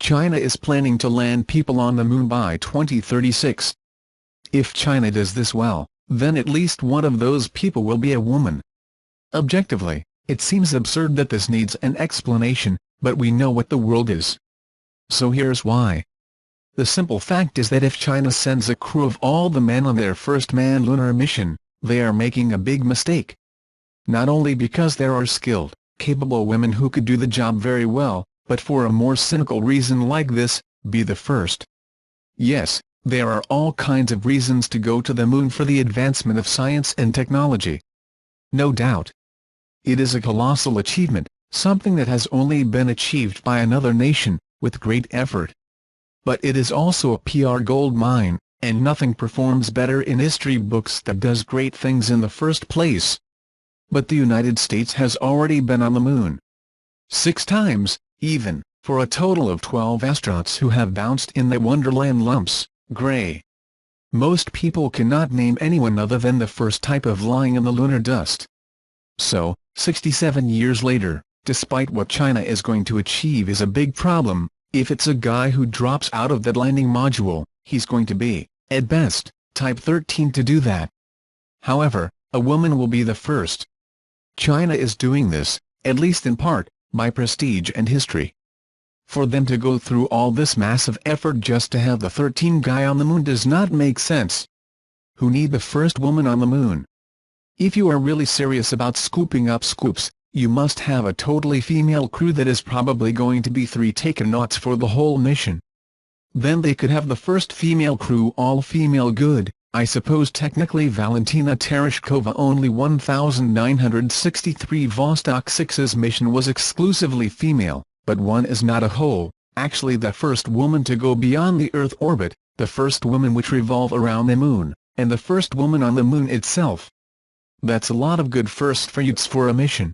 China is planning to land people on the moon by 2036. If China does this well, then at least one of those people will be a woman. Objectively, it seems absurd that this needs an explanation, but we know what the world is. So here's why. The simple fact is that if China sends a crew of all the men on their first manned lunar mission, they are making a big mistake. Not only because there are skilled, capable women who could do the job very well, but for a more cynical reason like this: be the first. Yes, there are all kinds of reasons to go to the moon for the advancement of science and technology. No doubt. It is a colossal achievement, something that has only been achieved by another nation, with great effort. But it is also a PR gold mine, and nothing performs better in history books that does great things in the first place. But the United States has already been on the moon 6 times, even, for a total of 12 astronauts who have bounced in the wonderland lumps, gray. Most people cannot name anyone other than the first type of lying in the lunar dust. So, 67 years later, despite what China is going to achieve is a big problem, if it's a guy who drops out of that landing module, he's going to be, at best, type 13 to do that. However, a woman will be the first. China is doing this, at least in part, by prestige and history. For them to go through all this massive effort just to have the 13th guy on the moon does not make sense. Who need the first woman on the moon? If you are really serious about scooping up scoops, you must have a totally female crew that is probably going to be 3 takenauts for the whole mission. Then they could have the first female crew all female. Good, I suppose technically Valentina Tereshkova only 1963 Vostok 6's mission was exclusively female, but one is not a whole. Actually the first woman to go beyond the Earth orbit, the first woman which revolve around the moon, and the first woman on the moon itself. That's a lot of good first fruits for a mission.